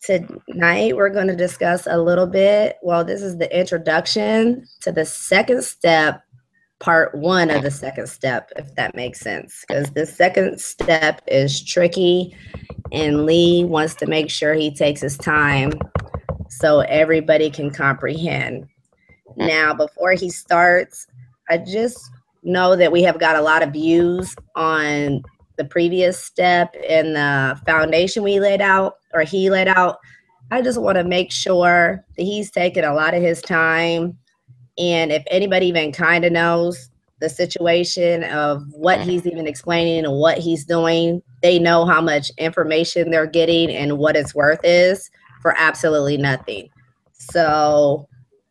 Tonight, we're going to discuss a little bit. Well, this is the introduction to the second step, part one of the second step, if that makes sense. Because the second step is tricky, and Lee wants to make sure he takes his time so everybody can comprehend. Now, before he starts, I just know that we have got a lot of views on the previous step and the foundation we laid out, or he laid out. I just want to make sure that he's taking a lot of his time. And if anybody even kind of knows the situation of what he's even explaining and what he's doing, they know how much information they're getting and what its worth is for absolutely nothing. So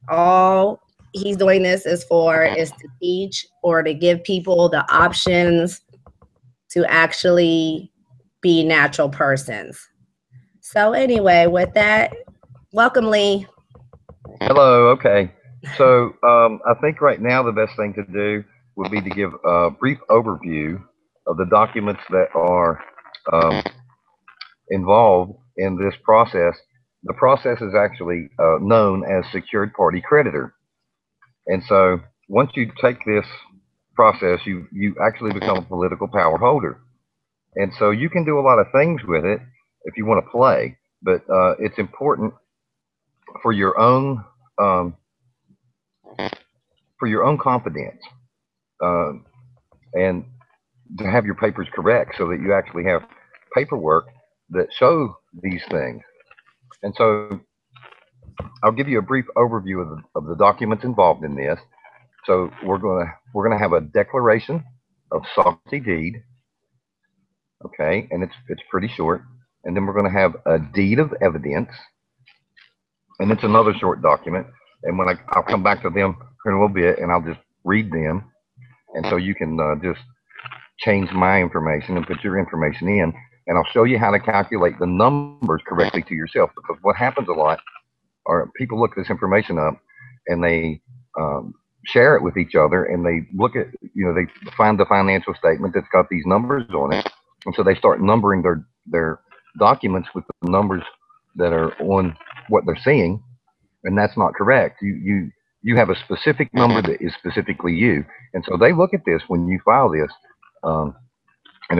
all he's doing this is to teach or to give people the options to actually be natural persons. So anyway, with that, welcome, Lee. Hello. Okay. So I think right now the best thing to do would be to give a brief overview of the documents that are involved in this process. The process is actually known as secured party creditor. And so once you take this process, you actually become a political power holder. And so you can do a lot of things with it if you want to play, but it's important for your own confidence and to have your papers correct so that you actually have paperwork that show these things. And so I'll give you a brief overview of the documents involved in this. So we're gonna have a declaration of sovereignty deed, okay, and it's pretty short. And then we're going to have a deed of evidence, and it's another short document. And when I'll come back to them in a little bit, and I'll just read them, and so you can just change my information and put your information in, and I'll show you how to calculate the numbers correctly to yourself. Because what happens a lot are people look this information up and they share it with each other, and they look at, they find the financial statement that's got these numbers on it, and so they start numbering their documents with the numbers that are on what they're seeing, and that's not correct. You have a specific number that is specifically you, and so they look at this when you file this, and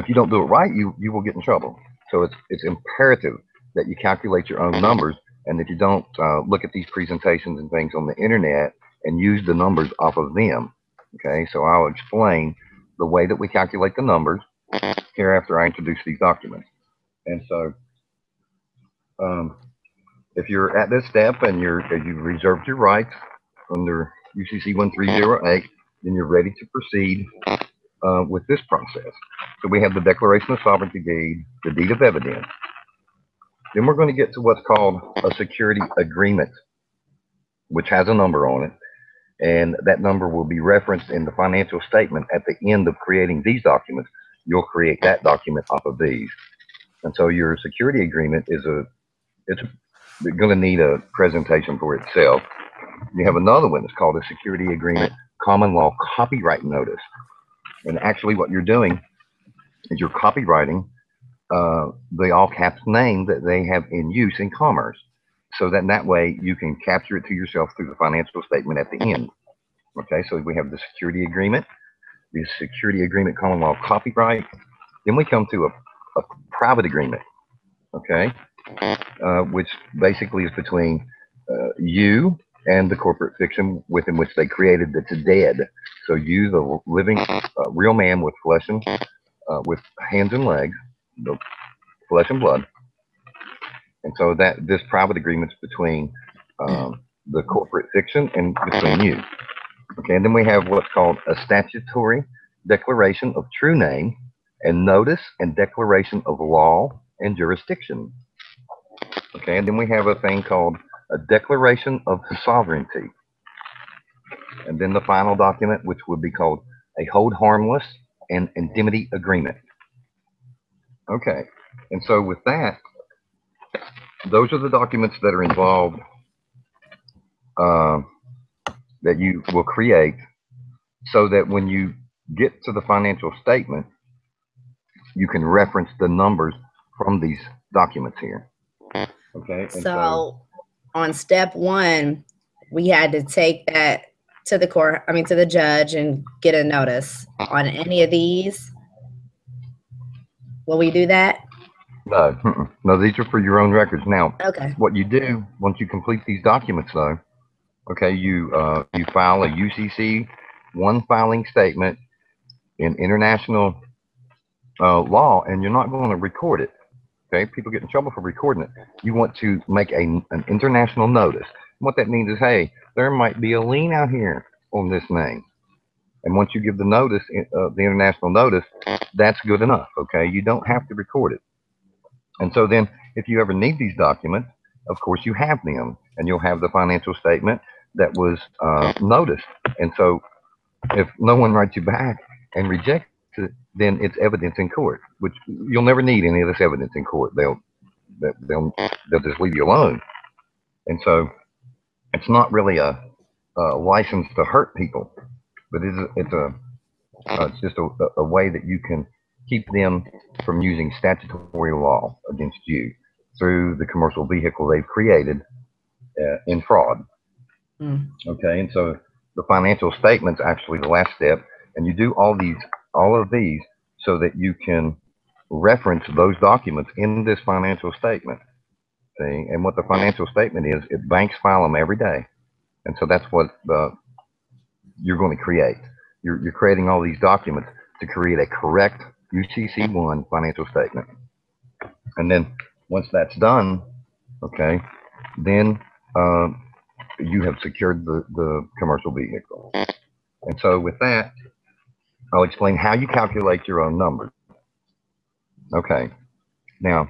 if you don't do it right, you will get in trouble. So it's imperative that you calculate your own numbers, and if you don't, look at these presentations and things on the internet and use the numbers off of them. Okay, so I'll explain the way that we calculate the numbers here after I introduce these documents. And so if you're at this step and you've reserved your rights under UCC 1308, then you're ready to proceed with this process. So we have the declaration of sovereignty deed, the deed of evidence. Then we're going to get to what's called a security agreement, which has a number on it. And that number will be referenced in the financial statement at the end of creating these documents. You'll create that document off of these. And so your security agreement it's going to need a presentation for itself. You have another one that's called a security agreement common law copyright notice. And actually what you're doing is you're copyrighting the all caps name that they have in use in commerce, so that way you can capture it to yourself through the financial statement at the end. Okay, so we have the security agreement common law copyright. Then we come to a private agreement, okay, which basically is between you and the corporate fiction within which they created that's dead. So you, the living real man with flesh and with hands and legs, the flesh and blood. And so that this private agreement's between the corporate fiction and between you. Okay, and then we have what's called a statutory declaration of true name and notice and declaration of law and jurisdiction. Okay, and then we have a thing called a declaration of sovereignty. And then the final document, which would be called a hold harmless and indemnity agreement. Okay, and so with that, those are the documents that are involved that you will create, so that when you get to the financial statement, you can reference the numbers from these documents here. Okay. And So on step one, we had to take that to the court, to the judge and get a notice on any of these. Will we do that? no, no, these are for your own records. Now, Okay. what you do once you complete these documents, though, okay, you file a UCC one filing statement in international law, and you're not going to record it. Okay, people get in trouble for recording it. You want to make an international notice. What that means is, hey, there might be a lien out here on this name. And once you give the notice, the international notice, that's good enough. Okay, you don't have to record it. And so then, if you ever need these documents, of course you have them, and you'll have the financial statement that was noticed. And so, if no one writes you back and rejects it, then it's evidence in court, which you'll never need any of this evidence in court. They'll just leave you alone. And so, it's not really a license to hurt people, but it's just a way that you can keep them from using statutory law against you through the commercial vehicle they've created in fraud. Okay, and so the financial statement's actually the last step, and you do all of these so that you can reference those documents in this financial statement. See, and what the financial statement is, banks file them every day, and so that's what you're going to create. You're creating all these documents to create a correct UCC1 financial statement. And then once that's done, okay, then you have secured the commercial vehicle. And so with that, I'll explain how you calculate your own numbers. Okay, now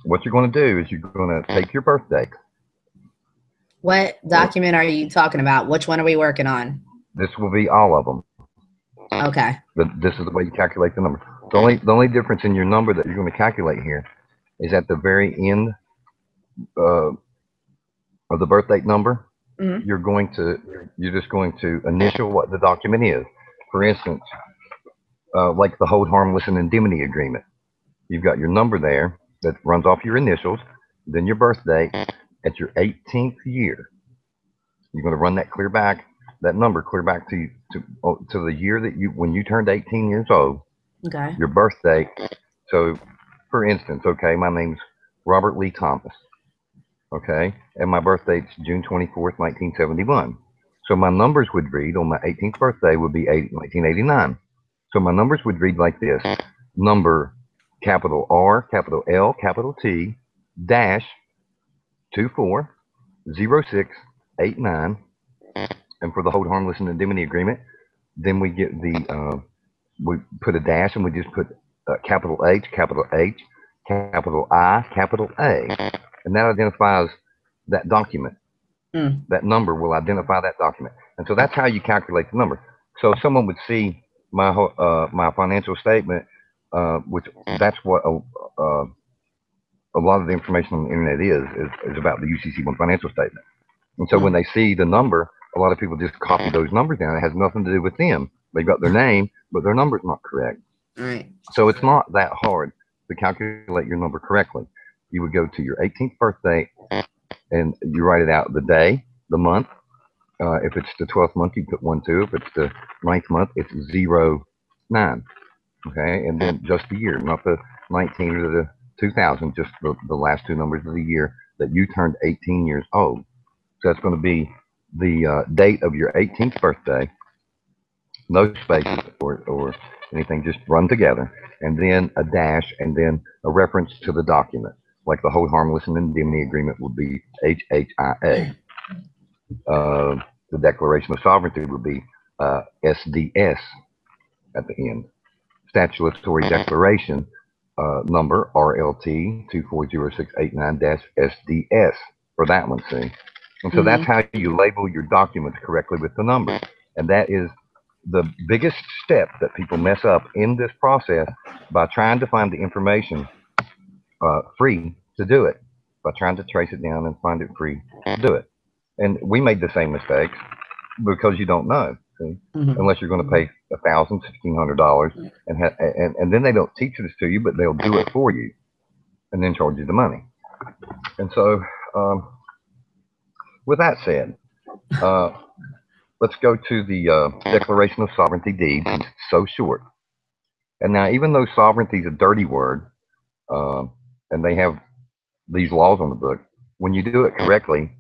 what you're going to do is you're going to take your birth date. What document are you talking about? Which one are we working on? This will be all of them. Okay. But this is the way you calculate the number. The only difference in your number that you're going to calculate here is at the very end of the birth date number. Mm-hmm. You're just going to initial what the document is. For instance, like the hold harmless and indemnity agreement. You've got your number there that runs off your initials, then your birth date at your 18th year. You're going to run that number clear back to the year that when you turned 18 years old. Okay. Your birth date. So, for instance, okay, my name's Robert Lee Thomas. Okay, and my birth date's June 24th, 1971. So my numbers would read on my 18th birthday would be 1989. So my numbers would read like this: number capital R, capital L, capital T, dash 240689. And for the hold harmless and indemnity agreement, then we get we put a dash and we just put capital H, capital I, capital A. And that identifies that document. That number will identify that document. And so that's how you calculate the number. So if someone would see my financial statement, which that's what a lot of the information on the internet is about the UCC1 financial statement. And so when they see the number, a lot of people just copy those numbers down. It has nothing to do with them. They've got their name, but their number's not correct. Right. So it's not that hard to calculate your number correctly. You would go to your 18th birthday and you write it out, the day, the month. If it's the 12th month, you put 1, 2. If it's the 9th month, it's 0, 9. Okay, and then just the year, not the 19 or the 2000, just the last two numbers of the year that you turned 18 years old. So that's going to be the date of your 18th birthday, no spaces or anything, just run together, and then a dash, and then a reference to the document, like the hold harmless and indemnity agreement would be HHIA. The Declaration of Sovereignty would be SDS at the end. Statutory Declaration number RLT 240689-SDS for that one, see? And so that's how you label your documents correctly with the numbers. And that is the biggest step that people mess up in this process by trying to find the information free to do it, by trying to trace it down and find it free to do it. And we made the same mistakes because you don't know, see? Unless you're going to pay $1,000, $1,500, and then they don't teach this to you, but they'll do it for you and then charge you the money. And so, with that said, let's go to the Declaration of Sovereignty deed. It's so short. And now, even though sovereignty is a dirty word, and they have these laws on the book, when you do it correctly,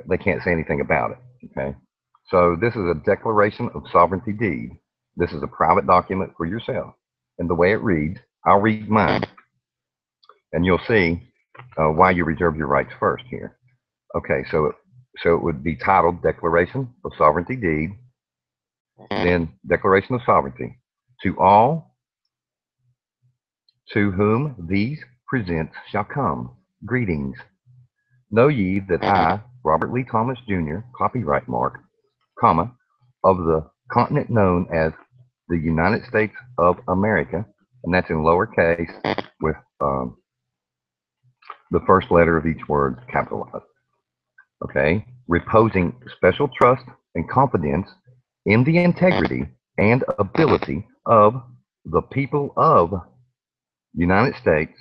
they can't say anything about it. Okay. So this is a Declaration of Sovereignty deed. This is a private document for yourself. And the way it reads, I'll read mine, and you'll see why you reserve your rights first here. Okay, so it would be titled Declaration of Sovereignty deed, then Declaration of Sovereignty. To all to whom these presents shall come, greetings. Know ye that I, Robert Lee Thomas, Jr., copyright mark, comma, of the continent known as the United States of America, and that's in lowercase with the first letter of each word capitalized. Okay, reposing special trust and confidence in the integrity and ability of the people of the United States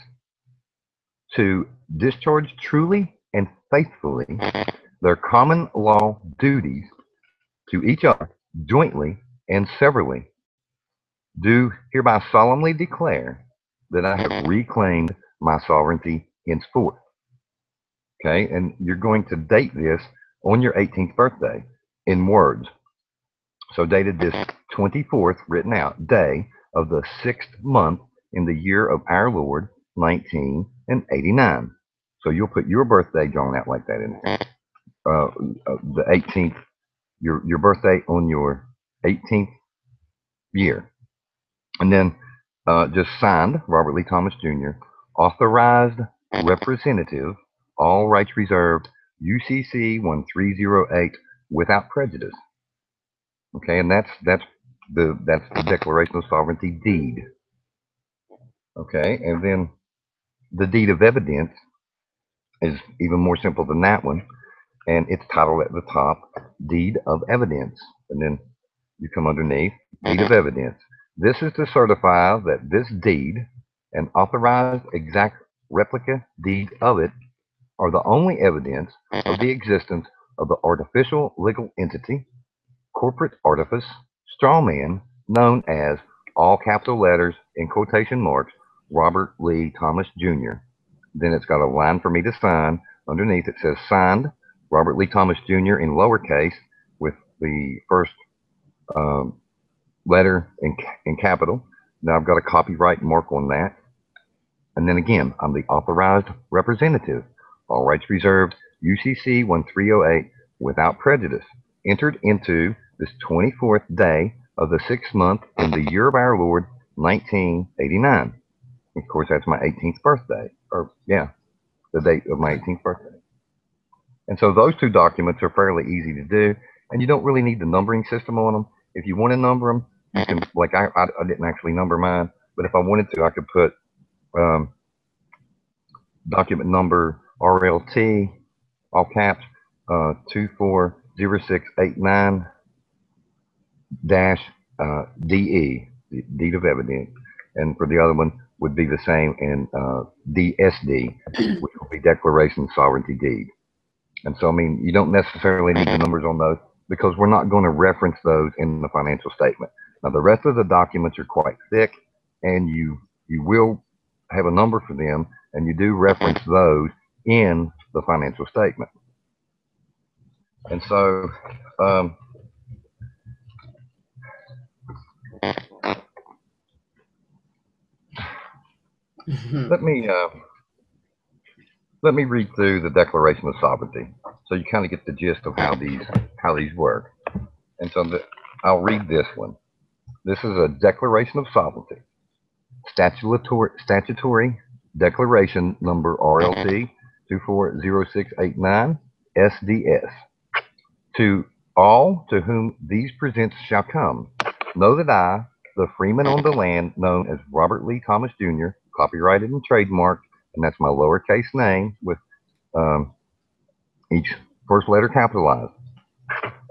to discharge truly and faithfully their common law duties to each other, jointly and severally, do hereby solemnly declare that I have reclaimed my sovereignty henceforth. Okay, and you're going to date this on your 18th birthday in words. So dated this 24th, written out, day of the 6th month in the year of our Lord, 1989. So you'll put your birthday drawn out like that in there. The 18th, your birthday on your 18th year. And then just signed, Robert Lee Thomas Jr., authorized representative, all rights reserved, UCC 1308, without prejudice. Okay, and that's the Declaration of Sovereignty deed. Okay, and then the deed of evidence is even more simple than that one, and it's titled at the top, Deed of Evidence, and then you come underneath, Deed of Evidence. This is to certify that this deed, an authorized exact replica deed of it, are the only evidence of the existence of the artificial legal entity, corporate artifice, straw man, known as, all capital letters in quotation marks, Robert Lee Thomas Jr. Then it's got a line for me to sign. Underneath it says signed, Robert Lee Thomas Jr. in lowercase with the first letter in capital. Now I've got a copyright mark on that. And then again, I'm the authorized representative, all rights reserved, UCC 1308, without prejudice, entered into this 24th day of the 6th month in the year of our Lord, 1989. Of course, that's my 18th birthday, or yeah, the date of my 18th birthday. And so those two documents are fairly easy to do, and you don't really need the numbering system on them. If you want to number them, you can, like I didn't actually number mine, but if I wanted to, I could put document number RLT, all caps, 240689 dash DE, deed of evidence, and for the other one would be the same in DSD, which will be Declaration of Sovereignty deed. And so, I mean, you don't necessarily need the numbers on those because we're not going to reference those in the financial statement. Now, the rest of the documents are quite thick, and you will have a number for them, and you do reference those in the financial statement. And so, let me read through the Declaration of Sovereignty, so you kind of get the gist of how these work. And so I'll read this one. This is a Declaration of Sovereignty, statutory declaration number RLT 240689 SDS. To all to whom these presents shall come, know that I, the freeman on the land known as Robert Lee Thomas Jr., copyrighted and trademarked, and that's my lowercase name with each first letter capitalized,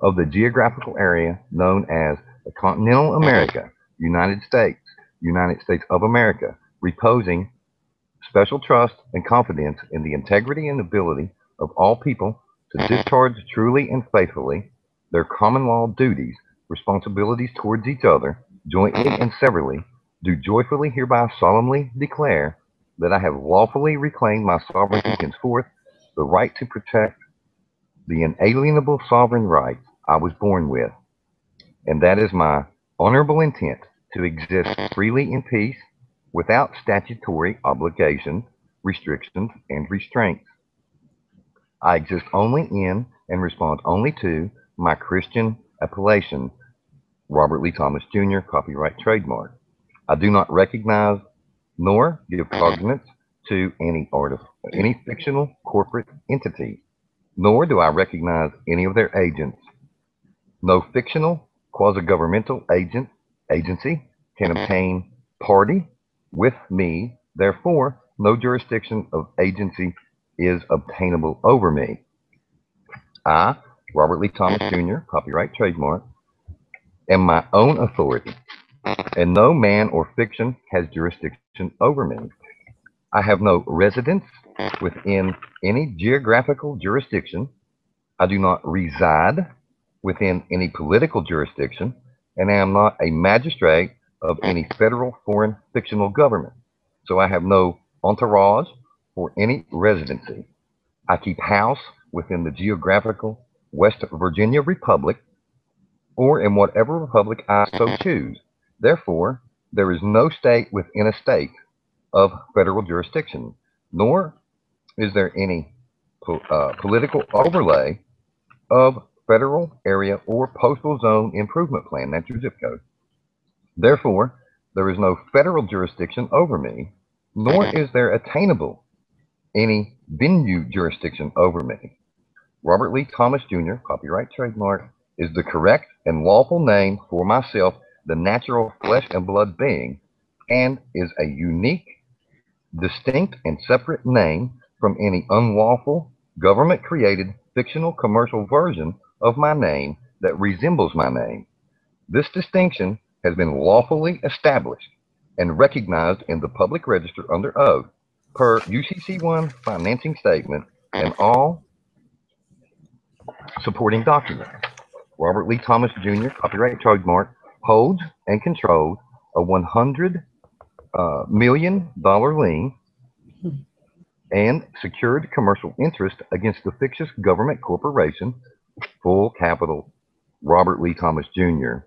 of the geographical area known as the continental America, United States of America, reposing special trust and confidence in the integrity and ability of all people to discharge truly and faithfully their common law duties, responsibilities towards each other, jointly and severally, do joyfully hereby solemnly declare that I have lawfully reclaimed my sovereignty henceforth, the right to protect the inalienable sovereign rights I was born with, and that is my honorable intent to exist freely in peace, without statutory obligations, restrictions, and restraints. I exist only in and respond only to my Christian appellation, Robert Lee Thomas Jr., copyright trademark. I do not recognize nor give cognizance to any fictional corporate entity, nor do I recognize any of their agents. No fictional quasi-governmental agency can obtain party with me. Therefore, no jurisdiction of agency is obtainable over me. I, Robert Lee Thomas Jr., copyright trademark, am my own authority, and no man or fiction has jurisdiction over me. I have no residence within any geographical jurisdiction. I do not reside within any political jurisdiction, and I am not a magistrate of any federal, foreign, fictional government. So I have no entourage or any residency. I keep house within the geographical West Virginia Republic, or in whatever republic I so choose. Therefore, there is no state within a state of federal jurisdiction, nor is there any political overlay of federal area or postal zone improvement plan. That's your zip code. Therefore, there is no federal jurisdiction over me, nor is there attainable any venue jurisdiction over me. Robert Lee Thomas Jr., copyright trademark, is the correct and lawful name for myself, the natural flesh and blood being, and is a unique, distinct, and separate name from any unlawful, government created, fictional commercial version of my name that resembles my name. This distinction has been lawfully established and recognized in the public register under oath, per UCC1 financing statement and all supporting documents. Robert Lee Thomas Jr., copyright trademark, holds and controls a $100 million lien and secured commercial interest against the fictitious government corporation, full capital, Robert Lee Thomas Jr.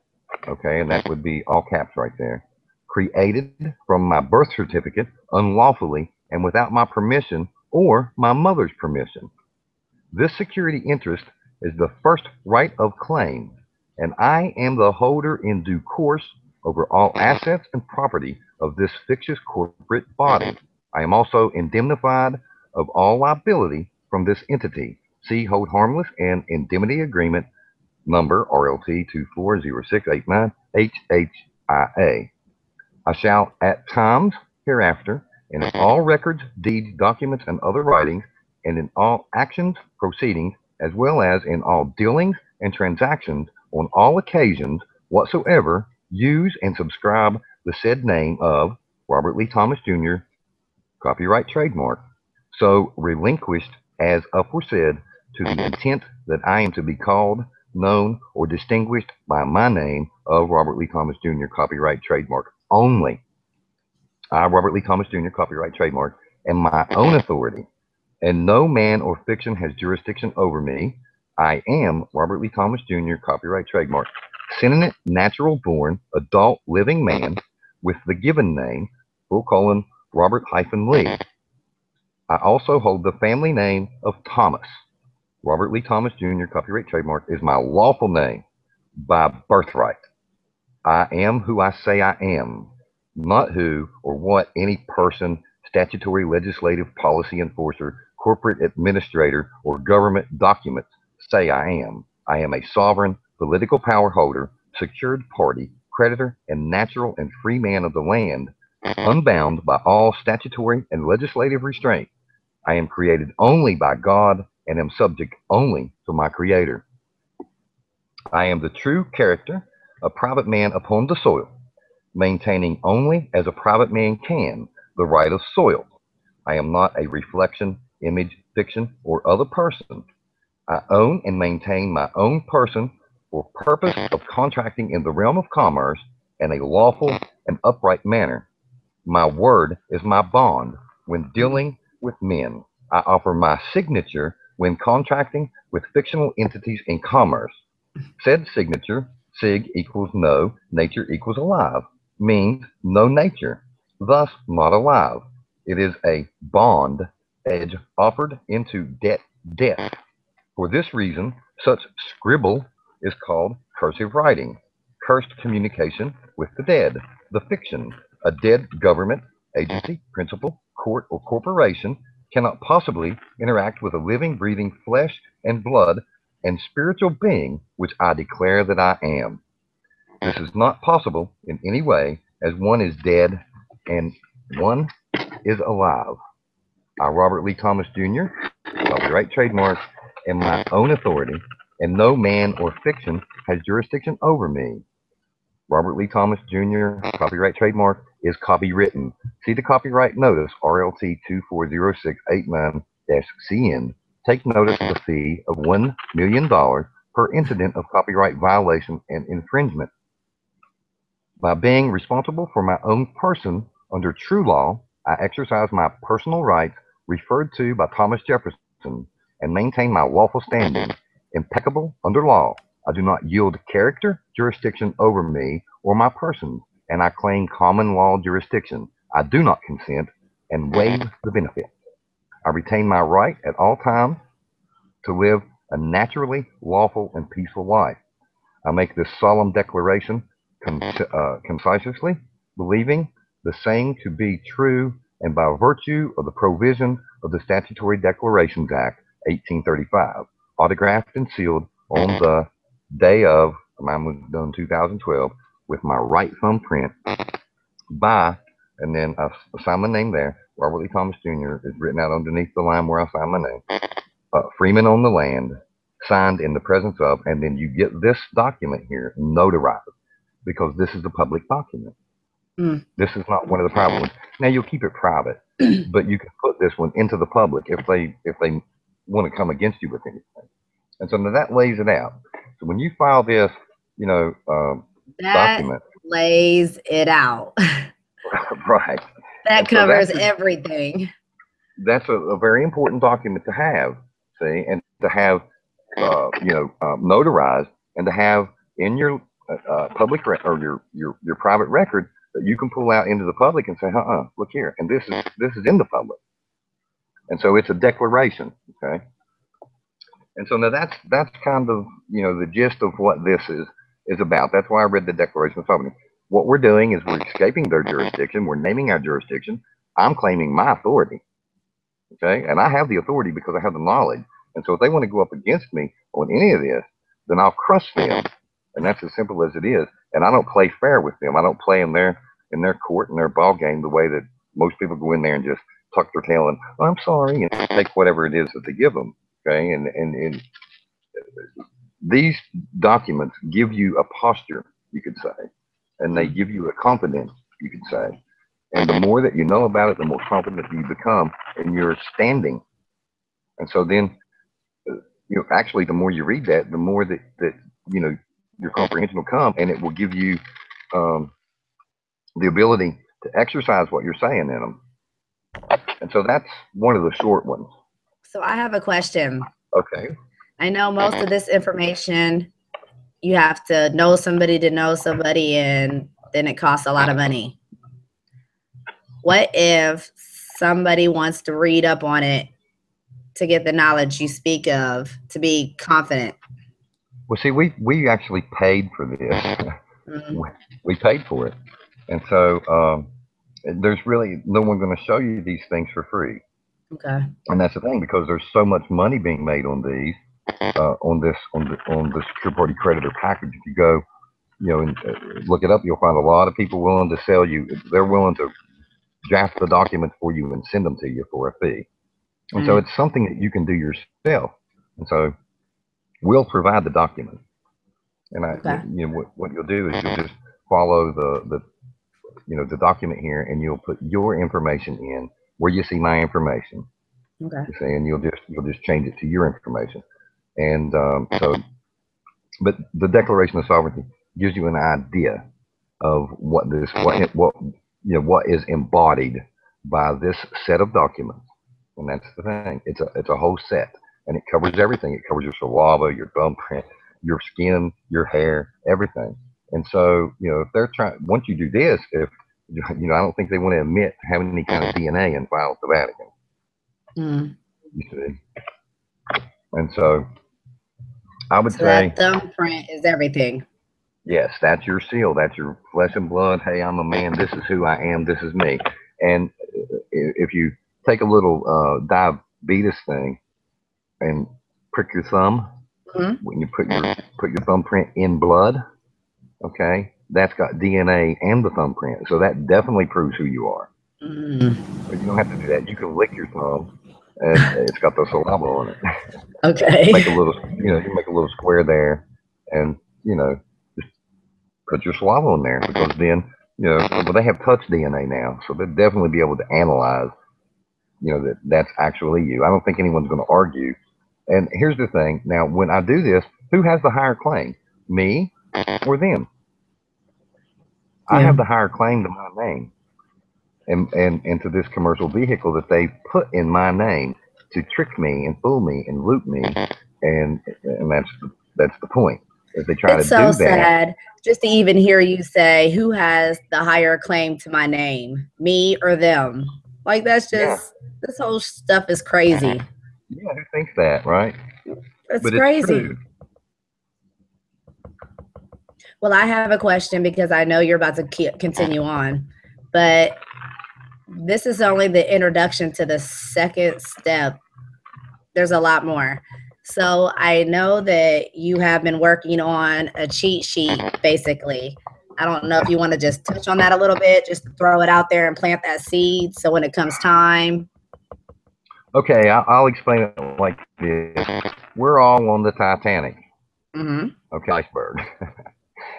Okay, and that would be all caps right there. Created from my birth certificate unlawfully and without my permission or my mother's permission. This security interest is the first right of claim, and I am the holder in due course over all assets and property of this fictitious corporate body. I am also indemnified of all liability from this entity. See Hold Harmless and Indemnity Agreement number RLT 240689 HHIA. I shall at times hereafter, in all records, deeds, documents, and other writings, and in all actions, proceedings, as well as in all dealings and transactions on all occasions whatsoever, use and subscribe the said name of Robert Lee Thomas Jr., copyright trademark, so relinquished as aforesaid to the intent that I am to be called, known, or distinguished by my name of Robert Lee Thomas Jr., copyright trademark only. I, Robert Lee Thomas Jr., copyright trademark, am my own authority, and no man or fiction has jurisdiction over me. I am Robert Lee Thomas Jr., copyright trademark, sentient, natural born, adult, living man with the given name, Robert Lee. I also hold the family name of Thomas. Robert Lee Thomas Jr., copyright trademark, is my lawful name by birthright. I am who I say I am, not who or what any person, statutory, legislative, policy enforcer, corporate administrator, or government documents say I am. I am a sovereign, political power holder, secured party, creditor, and natural and free man of the land, unbound by all statutory and legislative restraint. I am created only by God and am subject only to my Creator. I am the true character, a private man upon the soil, maintaining only as a private man can the right of soil, I am not a reflection, image, fiction, or other person. I own and maintain my own person for purpose of contracting in the realm of commerce in a lawful and upright manner. My word is my bond when dealing with men. I offer my signature when contracting with fictional entities in commerce. Said signature, sig equals no, nature equals alive, means no nature, thus not alive. It is a bond edge offered into death. For this reason, such scribble is called cursive writing, cursed communication with the dead, the fiction. A dead government, agency, principle, court, or corporation cannot possibly interact with a living, breathing flesh and blood and spiritual being which I declare that I am. This is not possible in any way, as one is dead and one is alive. I, Robert Lee Thomas Jr., copyright, trademark, and my own authority, and no man or fiction has jurisdiction over me. Robert Lee Thomas Jr., copyright, trademark, is copywritten. See the copyright notice, RLT 240689-CN. Take notice of the fee of $1 million per incident of copyright violation and infringement. By being responsible for my own person under true law, I exercise my personal rights referred to by Thomas Jefferson and maintain my lawful standing, impeccable under law. I do not yield character jurisdiction over me or my person, and I claim common law jurisdiction. I do not consent and waive the benefit. I retain my right at all times to live a naturally lawful and peaceful life. I make this solemn declaration concisely, believing the same to be true, and by virtue of the provision of the Statutory Declarations Act, 1835, autographed and sealed on the day of, mine was done 2012, with my right thumbprint by, and then I sign my name there. Robert Lee Thomas Jr. is written out underneath the line where I sign my name. Freeman on the land, signed in the presence of, and then you get this document here notarized, because this is a public document. This is not one of the private ones. Now you'll keep it private, but you can put this one into the public if they want to come against you with anything. And so now that lays it out. So when you file this, document, lays it out. Right. That covers everything. That's a very important document to have, see, and to have, notarized, and to have in your public or your private record that you can pull out into the public and say, look here, and this is in the public, and so it's a declaration, okay. And so now that's kind of the gist of what this is about. That's why I read the Declaration of Sovereignty. What we're doing is we're escaping their jurisdiction. We're naming our jurisdiction. I'm claiming my authority, okay, and I have the authority because I have the knowledge. And so if they want to go up against me on any of this, then I'll crush them. And that's as simple as it is. And I don't play fair with them. I don't play in their court and their ball game the way that most people go in there and just tuck their tail and, oh, I'm sorry, and take whatever it is that they give them. Okay. And these documents give you a posture, you could say, and they give you a confidence, you could say. And the more that you know about it, the more confident you become in your standing. And so then, actually, the more you read that, the more that your comprehension will come, and it will give you the ability to exercise what you're saying in them. And so that's one of the short ones. So I have a question. Okay. I know most of this information, you have to know somebody, and then it costs a lot of money. What if somebody wants to read up on it to get the knowledge you speak of, to be confident? Well, see, we actually paid for this. We paid for it. And so there's really no one going to show you these things for free. Okay. And that's the thing, because there's so much money being made on these, on the secure party creditor package. If you go, and look it up, you'll find a lot of people willing to sell you. They're willing to draft the documents for you and send them to you for a fee. And so it's something that you can do yourself. And so we'll provide the document. And what you'll do is you'll just follow the document here, and you'll put your information in, where you see my information. Okay. You see, and you'll just change it to your information. And so, but the Declaration of Sovereignty gives you an idea of what is embodied by this set of documents. And that's the thing. It's a whole set, and it covers everything. It covers your saliva, your thumbprint, your skin, your hair, everything. And so, if they're trying, once you do this, if I don't think they want to admit having any kind of DNA in files at the Vatican. Mm. You see, and so I would So say that thumbprint is everything. yes, that's your seal. That's your flesh and blood. Hey, I'm a man. This is who I am. This is me. And if you take a little diabetes thing and prick your thumb, when you put your thumbprint in blood, okay, that's got DNA and the thumbprint. So that definitely proves who you are. But you don't have to do that. You can lick your thumb, and it's got the saliva on it. Okay. Make a little, you make a little square there, and just put your saliva on there, because then, but they have touch DNA now, so they'll definitely be able to analyze, that's actually you. I don't think anyone's going to argue. And here's the thing. Now, when I do this, who has the higher claim, me or them? Yeah. I have the higher claim to my name and to this commercial vehicle that they put in my name to trick me and fool me and loop me, and that's the point. If they try to do that, it's so sad just to even hear you say, who has the higher claim to my name, me or them? Like, that's just, this whole stuff is crazy. Yeah, who thinks that, right? It's crazy. Well, I have a question, because I know you're about to continue on, but this is only the introduction to the second step. There's a lot more. So I know that you have been working on a cheat sheet, basically. I don't know if you want to just touch on that a little bit, just throw it out there and plant that seed, so when it comes time. Okay, I'll explain it like this. We're all on the Titanic. Okay, iceberg.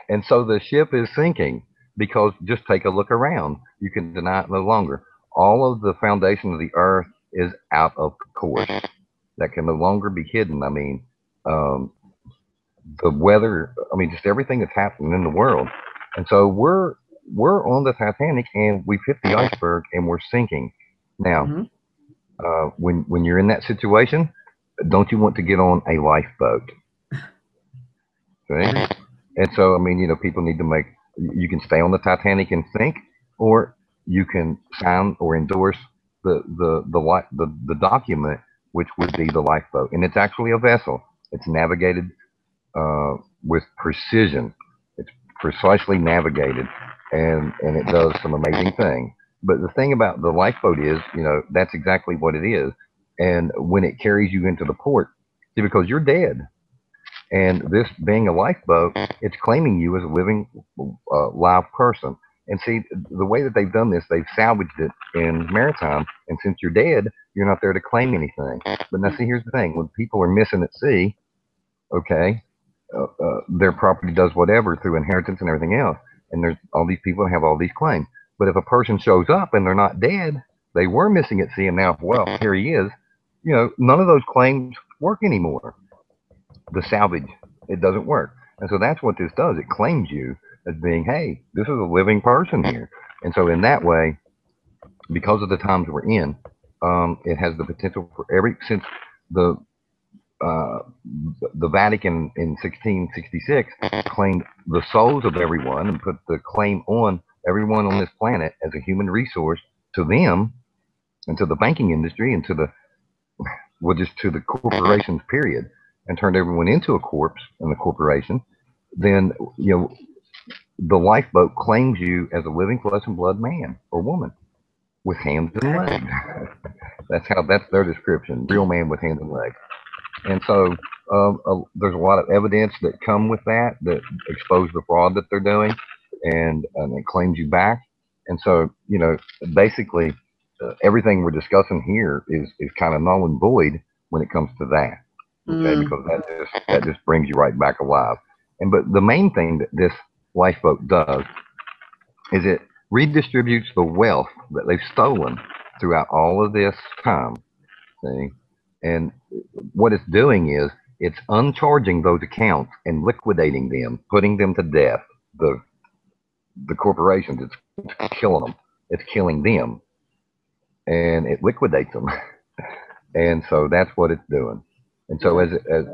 And so the ship is sinking, because just take a look around. You can deny it no longer. All of the foundation of the earth is out of course. That can no longer be hidden. I mean, the weather, just everything that's happening in the world. And so we're on the Titanic, and we've hit the iceberg, and we're sinking. Now, when you're in that situation, don't you want to get on a lifeboat? Okay? And so, people need to you can stay on the Titanic and sink, or you can sign or endorse the document, which would be the lifeboat. And it's actually a vessel. It's navigated with precision. It's precisely navigated, and it does some amazing things. But the thing about the lifeboat is, that's exactly what it is. And when it carries you into the port, see, because you're dead, and this being a lifeboat, it's claiming you as a living, live person. And see, the way that they've done this, they've salvaged it in maritime. And since you're dead, you're not there to claim anything. But now, see, here's the thing: when people are missing at sea, okay, their property does whatever through inheritance and everything else. And there's all these people that have all these claims. But if a person shows up and they're not dead, they were missing at sea, and now, well, here he is. None of those claims work anymore. The salvage, it doesn't work. And so that's what this does. It claims you as being, hey, this is a living person here. And so in that way, because of the times we're in, it has the potential for since the Vatican in 1666 claimed the souls of everyone and put the claim on everyone on this planet as a human resource to them and to the banking industry and to the corporations, period, and turned everyone into a corpse and the corporation, then, the lifeboat claims you as a living flesh and blood man or woman with hands and legs. That's their description, real man with hands and legs. And so there's a lot of evidence that come with that expose the fraud that they're doing, and it claims you back. And so, basically everything we're discussing here is kind of null and void when it comes to that. Okay, because that just brings you right back alive. But the main thing that this lifeboat does is it redistributes the wealth that they've stolen throughout all of this time. See? And what it's doing is it's uncharging those accounts and liquidating them, putting them to death. The corporations, it's killing them. It's killing them, and it liquidates them. And so that's what it's doing. And so as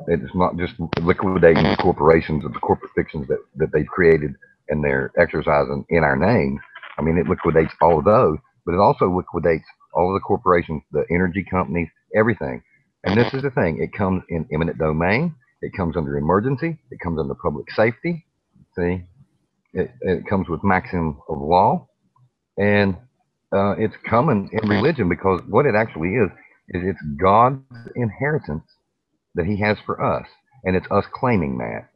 it's not just liquidating the corporations of the corporate fictions that they've created and they're exercising in our name. I mean, it liquidates all of those, but it also liquidates all of the corporations, the energy companies, everything. And this is the thing. It comes in eminent domain. It comes under emergency. It comes under public safety. See, it comes with maximum of law. And it's coming in religion because what it actually is it's God's inheritance that he has for us. And it's us claiming that.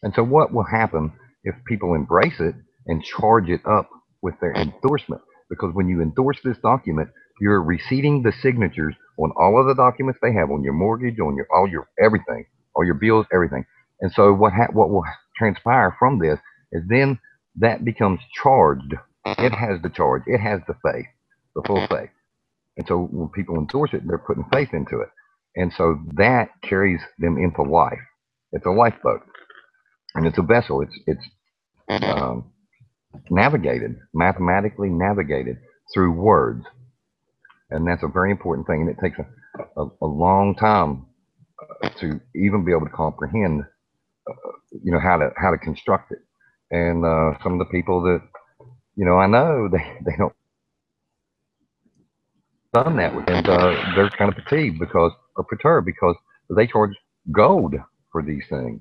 And so what will happen if people embrace it and charge it up with their endorsement? Because when you endorse this document, you're receiving the signatures on all of the documents they have, on your mortgage, on your all your everything, all your bills, everything. And so what will transpire from this is then that becomes charged. It has the charge. It has the faith, the full faith. And so when people endorse it, they're putting faith into it. And so that carries them into life. It's a lifeboat, and it's a vessel. It's um, navigated, mathematically navigated through words, and that's a very important thing. And it takes a long time to even be able to comprehend, how to construct it. And some of the people that I know they don't done that with, and they're kind of fatigued or perturbed because they charge gold for these things.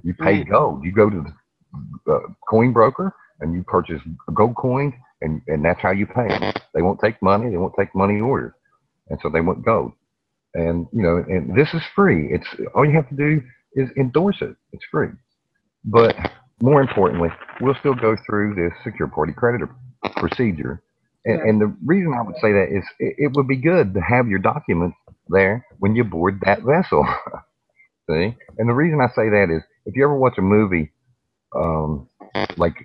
You pay gold. You go to the coin broker and you purchase gold coins, and that's how you pay them. They won't take money. They won't take money orders, and so they want gold. And and this is free. It's all you have to do is endorse it. It's free. But more importantly, we'll still go through this secure party creditor procedure. And the reason I would say that is it would be good to have your documents there when you board that vessel. See? And the reason I say that is if you ever watch a movie like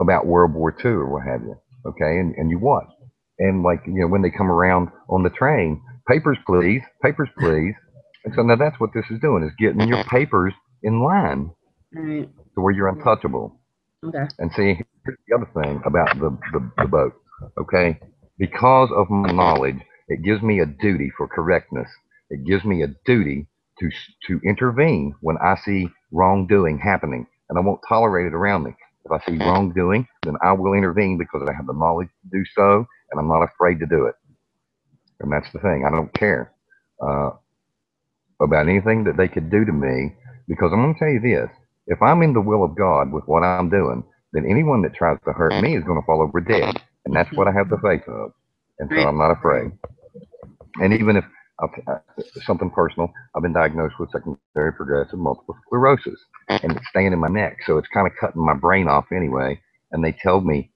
about World War II or what have you, okay, and you watch, and when they come around on the train, papers please, papers please. And so now that's what this is doing, is getting your papers in line to where you're untouchable. Okay. And see, here's the other thing about the boat, okay? Because of my knowledge, it gives me a duty for correctness. It gives me a duty to intervene when I see wrongdoing happening, and I won't tolerate it around me. If I see wrongdoing, then I will intervene because I have the knowledge to do so, and I'm not afraid to do it. And that's the thing. I don't care about anything that they could do to me, because I'm going to tell you this. If I'm in the will of God with what I'm doing, then anyone that tries to hurt me is going to fall over dead. And that's what I have the faith of. And so I'm not afraid. And even if something personal, I've been diagnosed with secondary progressive multiple sclerosis, and it's staying in my neck. So it's kind of cutting my brain off anyway. And they told me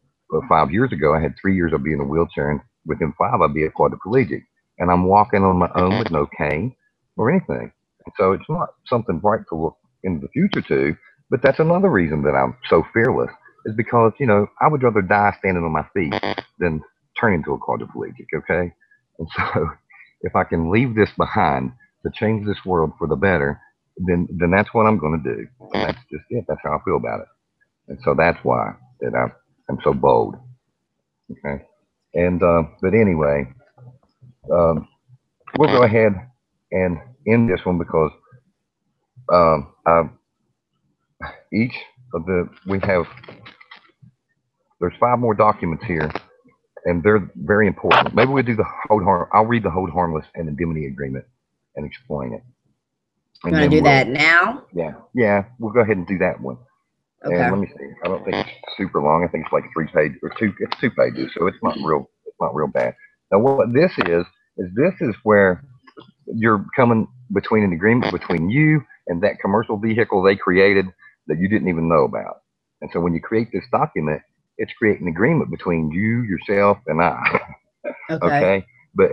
5 years ago, I had 3 years of being in a wheelchair, and within 5, I'd be a quadriplegic. And I'm walking on my own with no cane or anything. And so it's not something bright to look into the future to, but that's another reason that I'm so fearless, is because, I would rather die standing on my feet than turn into a quadriplegic, okay? And so if I can leave this behind to change this world for the better, then that's what I'm going to do. And that's just it. That's how I feel about it. And so that's why that I'm so bold, okay? And, but anyway, we'll go ahead and end this one because each of there's 5 more documents here, and they're very important. Maybe we'll do I'll read the hold harmless and indemnity agreement and explain it. You want to do that now? Yeah, we'll go ahead and do that one. Okay. And let me see. I don't think it's super long. I think it's like 3 pages or 2. It's 2 pages, so it's not real bad. Now, what this is where you're coming between an agreement between you and that commercial vehicle they created that you didn't even know about. And so when you create this document, it's creating an agreement between you, yourself, and I. Okay. But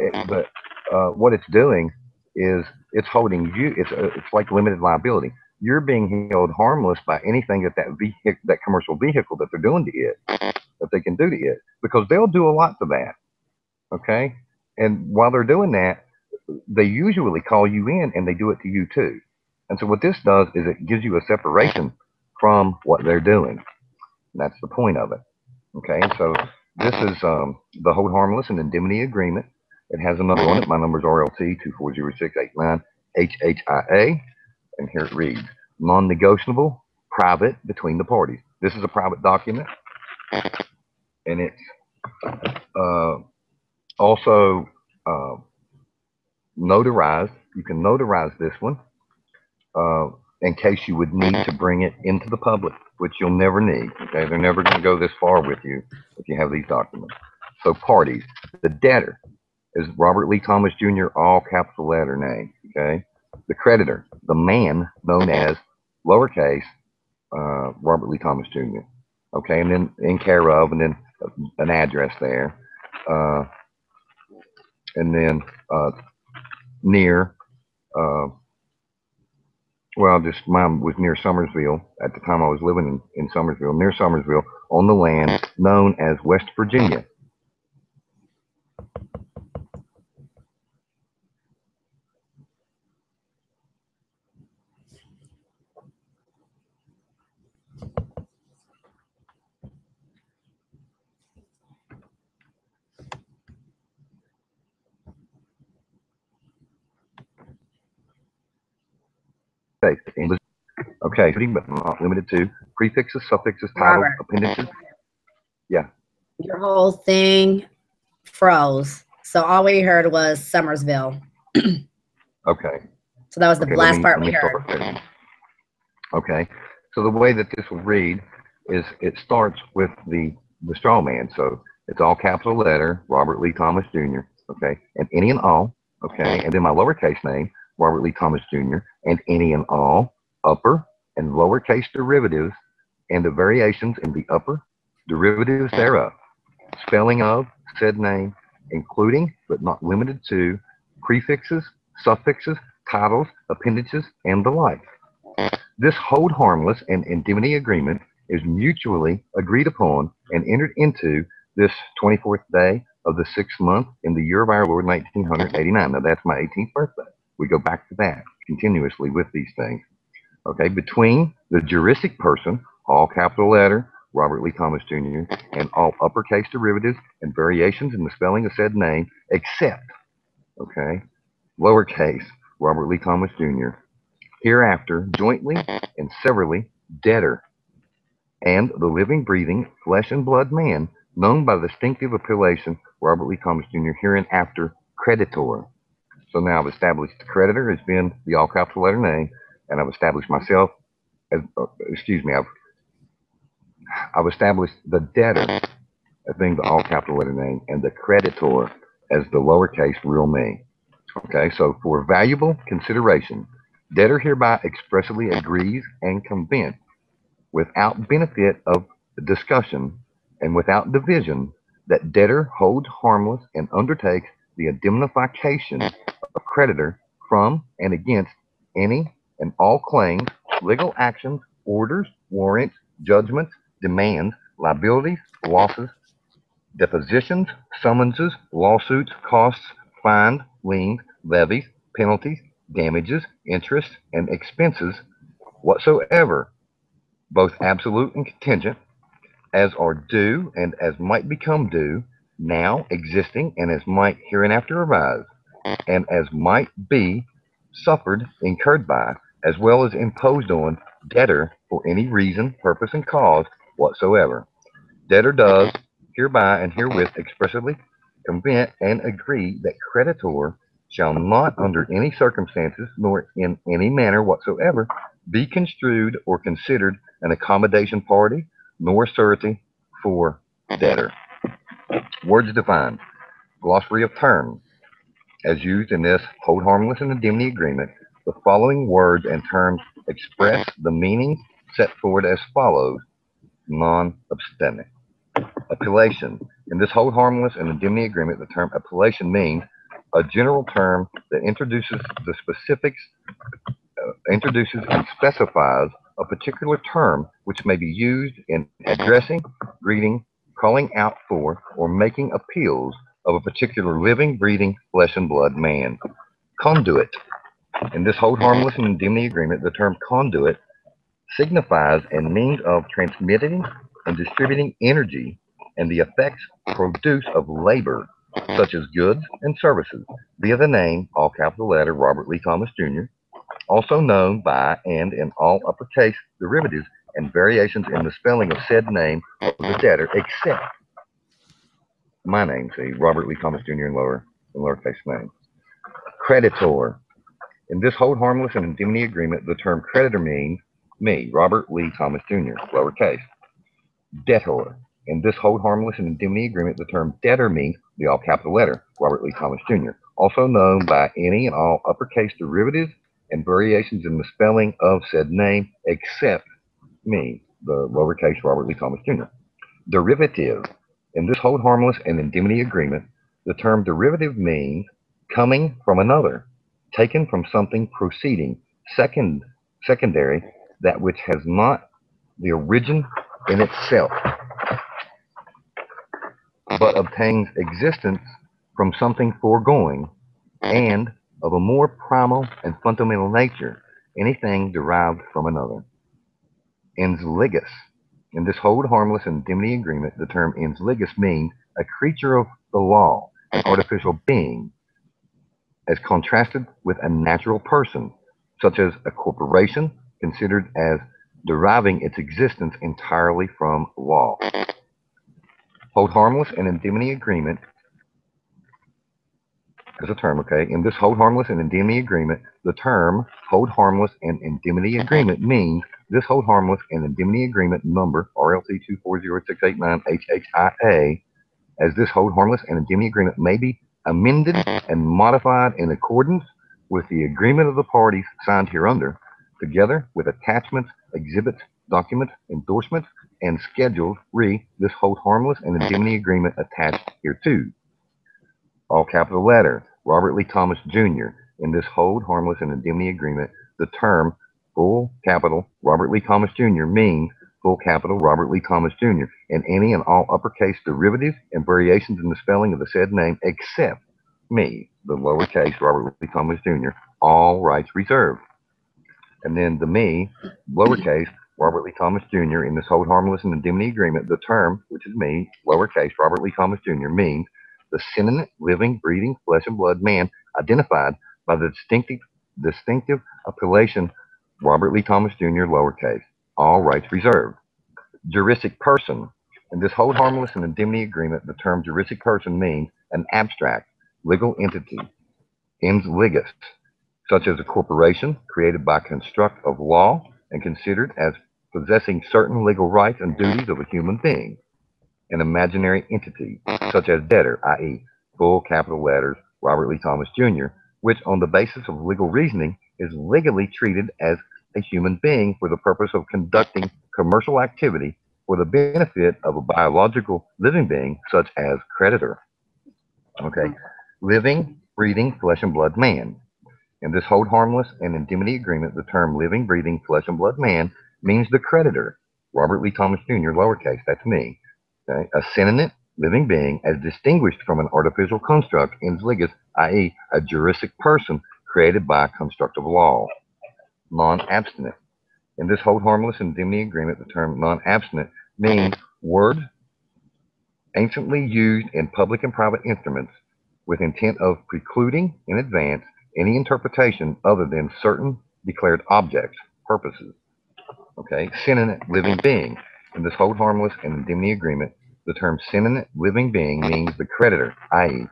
what it's doing is it's holding you. It's like limited liability. You're being held harmless by anything that commercial vehicle that they're doing to it, that they can do to it, because they'll do a lot to that. Okay. And while they're doing that, they usually call you in and they do it to you too. And so what this does is it gives you a separation from what they're doing. That's the point of it. Okay, so this is the hold harmless and indemnity agreement. It has a number on it. My number is RLT 240689HHIA, and here it reads: non-negotiable, private between the parties. This is a private document, and it's also notarized. You can notarize this one in case you would need to bring it into the public, which you'll never need. Okay, they're never going to go this far with you if you have these documents. So parties, the debtor is Robert Lee Thomas Jr., all capital letter name. Okay, the creditor, the man known as lowercase Robert Lee Thomas Jr. Okay, and then in care of, and then an address there, and then near. Well, just mine was near Summersville at the time I was living in Summersville, near Summersville, on the land known as West Virginia. Okay, but not limited to prefixes, suffixes, titles, Robert, appendages. Yeah. your whole thing froze. So all we heard was Summersville. Okay. So that was the last part we heard. Okay. So the way that this will read is it starts with the straw man. So it's all capital letter, Robert Lee Thomas Jr. Okay. And any and all. Okay. And then my lowercase name, Robert Lee Thomas Jr. And any and all upper and lowercase derivatives and the variations in the upper derivatives thereof. Spelling of said name, including but not limited to prefixes, suffixes, titles, appendages, and the like. This hold harmless and indemnity agreement is mutually agreed upon and entered into this 24th day of the 6th month in the year of our Lord 1989. Now that's my 18th birthday. We go back to that continuously with these things. Okay, between the juristic person, all capital letter, Robert Lee Thomas Jr., and all uppercase derivatives and variations in the spelling of said name, except, okay, lowercase, Robert Lee Thomas Jr., hereafter jointly and severally debtor, and the living, breathing, flesh and blood man, known by the distinctive appellation Robert Lee Thomas Jr., hereinafter creditor. So now I've established the creditor has been the all capital letter name, and I've established myself as, I've established the debtor as being the all capital letter name and the creditor as the lowercase real me. Okay, so for valuable consideration, debtor hereby expressly agrees and consents without benefit of discussion and without division that debtor holds harmless and undertakes the indemnification of creditor from and against any and all claims, legal actions, orders, warrants, judgments, demands, liabilities, losses, depositions, summonses, lawsuits, costs, fines, liens, levies, penalties, damages, interest, and expenses whatsoever, both absolute and contingent, as are due and as might become due, now existing and as might hereinafter arise, and as might be suffered, incurred by, as well as imposed on debtor for any reason, purpose, and cause whatsoever. Debtor does hereby and herewith expressly consent and agree that creditor shall not under any circumstances nor in any manner whatsoever be construed or considered an accommodation party nor surety for debtor. Words defined. Glossary of terms. As used in this hold harmless and indemnity agreement, the following words and terms express the meaning set forward as follows, non-abstaining. Appellation. In this hold harmless and indemnity agreement, the term appellation means a general term that introduces the specifics, introduces and specifies a particular term which may be used in addressing, greeting, calling out for, or making appeals of a particular living, breathing, flesh and blood man. Conduit. In this hold harmless and indemnity agreement, the term conduit signifies a means of transmitting and distributing energy and the effects produce of labor, such as goods and services, via the name, all capital letter, Robert Lee Thomas Jr., also known by and in all uppercase derivatives and variations in the spelling of said name of the debtor, except my name, see, Robert Lee Thomas Jr. in lowercase name. Creditor. In this hold harmless and indemnity agreement, the term creditor means me, Robert Lee Thomas Jr., lowercase. Debtor. In this hold harmless and indemnity agreement, the term debtor means the all capital letter, Robert Lee Thomas Jr., also known by any and all uppercase derivatives and variations in the spelling of said name, except me, the lowercase Robert Lee Thomas Jr. Derivative. In this hold harmless and indemnity agreement, the term derivative means coming from another, taken from something proceeding, secondary, that which has not the origin in itself, but obtains existence from something foregoing, and of a more primal and fundamental nature, anything derived from another. Ens ligus. In this hold harmless and indemnity agreement, the term ens ligus means a creature of the law, an artificial being, as contrasted with a natural person, such as a corporation, considered as deriving its existence entirely from law. Hold harmless and indemnity agreement as a term, okay? In this hold harmless and indemnity agreement, the term hold harmless and indemnity agreement means this hold harmless and indemnity agreement number RLT 240-689-HHIA, as this hold harmless and indemnity agreement may be amended and modified in accordance with the agreement of the parties signed hereunder, together with attachments, exhibits, documents, endorsements, and schedules re this hold harmless and indemnity agreement attached hereto. All capital letter, Robert Lee Thomas Jr. In this hold harmless and indemnity agreement, the term full capital Robert Lee Thomas Jr. means full capital Robert Lee Thomas Jr. and any and all uppercase derivatives and variations in the spelling of the said name, except me, the lowercase Robert Lee Thomas Jr., all rights reserved. And then the me, lowercase Robert Lee Thomas Jr. In this hold harmless and indemnity agreement, the term, which is me, lowercase Robert Lee Thomas Jr., means the sentient, living, breathing, flesh and blood man identified by the distinctive appellation Robert Lee Thomas Jr., lowercase, all rights reserved. Juristic person. In this hold harmless and indemnity agreement, the term juristic person means an abstract legal entity, ens ligus, such as a corporation created by construct of law and considered as possessing certain legal rights and duties of a human being. An imaginary entity, such as debtor, i.e., full capital letters, Robert Lee Thomas Jr., which on the basis of legal reasoning is legally treated as a human being for the purpose of conducting commercial activity for the benefit of a biological living being, such as creditor. Okay, living, breathing, flesh and blood man. In this hold harmless and indemnity agreement, the term living, breathing, flesh and blood man means the creditor, Robert Lee Thomas Jr., lowercase, that's me. Okay, a sentient living being as distinguished from an artificial construct, ens ligus, i.e., a juristic person created by construct of law. Non-abstinent. In this hold harmless indemnity agreement, the term non-abstinent means words anciently used in public and private instruments with intent of precluding in advance any interpretation other than certain declared objects, purposes. Okay, sentient living being. In this hold harmless and indemnity agreement, the term sentient living being means the creditor, i.e.,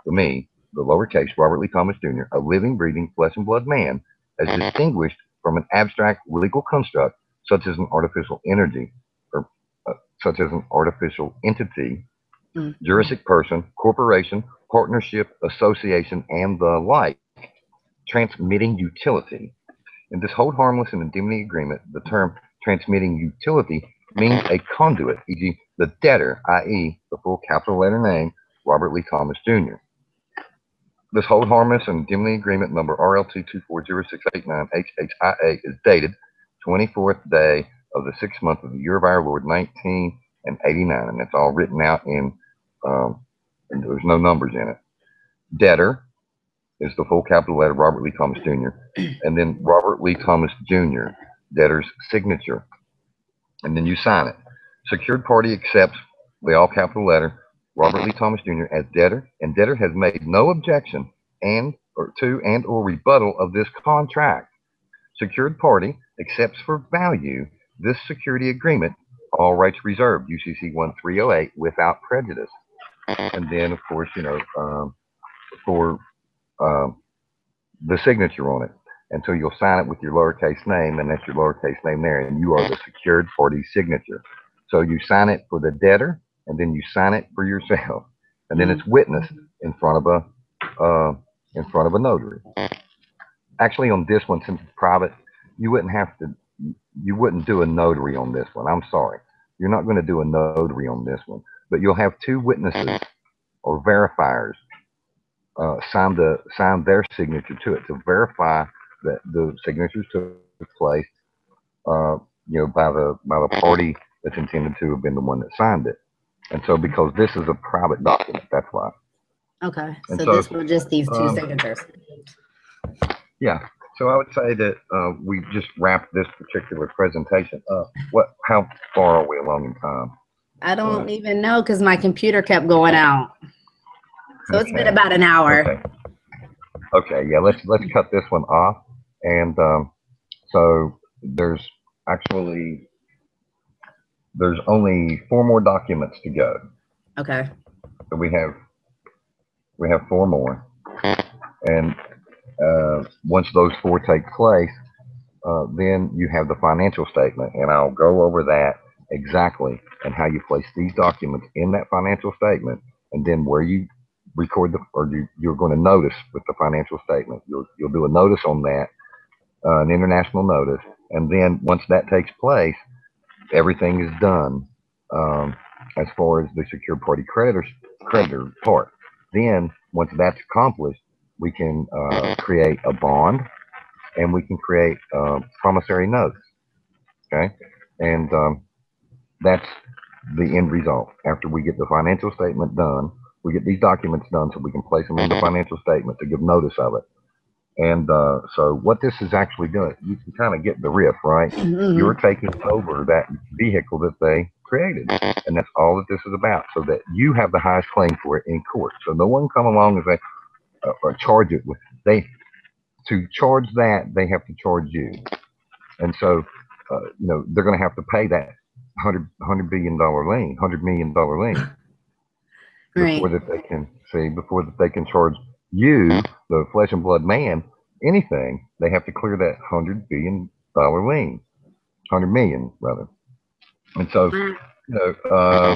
for me, the lowercase Robert Lee Thomas Jr., a living, breathing, flesh and blood man, as distinguished from an abstract legal construct such as an artificial energy, or such as an artificial entity, juristic person, corporation, partnership, association, and the like, transmitting utility. In this hold harmless and indemnity agreement, the term transmitting utility means a conduit, e.g., the debtor, i.e., the full capital letter name, Robert Lee Thomas Jr. This hold harmless and indemnity agreement number RLT 240-689-HHIA is dated 24th day of the 6th month of the year of our Lord 1989, and that's all written out in and there's no numbers in it. Debtor is the full capital letter Robert Lee Thomas Jr. and then Robert Lee Thomas Jr. debtor's signature, and then you sign it. Secured party accepts the all capital letter Robert Lee Thomas Jr. as debtor, and debtor has made no objection and or rebuttal of this contract. Secured party accepts for value this security agreement, all rights reserved, UCC 1308, without prejudice. And then, of course, for the signature on it. And so you'll sign it with your lowercase name, and that's your lowercase name there, and you are the secured party signature. So you sign it for the debtor, and then you sign it for yourself, and then it's witnessed in front of a notary. Actually, on this one, since it's private, you wouldn't do a notary on this one. I'm sorry, you're not going to do a notary on this one, but you'll have two witnesses or verifiers sign their signature to it to verify that the signatures took place, by the party that's intended to have been the one that signed it. And so, because this is a private document, that's why. Okay, so this was just these two signatures. Yeah. So I would say that we just wrapped this particular presentation up. How far are we along in time? I don't even know because my computer kept going out. So it's been about an hour. Okay. Yeah. Let's cut this one off. And so there's only 4 more documents to go. Okay. So we have 4 more, and once those 4 take place, then you have the financial statement, and I'll go over that exactly and how you place these documents in that financial statement, and then where you record you're going to notice with the financial statement. You'll do a notice on that, an international notice, and then once that takes place, everything is done as far as the secured party creditor part. Then once that's accomplished, we can create a bond, and we can create promissory notes. Okay, and that's the end result. After we get the financial statement done, we get these documents done so we can place them in the financial statement to give notice of it. And so what this is actually doing, you can kind of get the riff, right? You're taking over that vehicle that they created, and that's all that this is about, so that you have the highest claim for it in court. So no one come along and say, or charge it with, to charge that, they have to charge you. And so, they're going to have to pay that $100 billion lien, $100 million lien, before that they can charge you, the flesh and blood man, anything. They have to clear that $100 billion lien, 100 million rather. And so,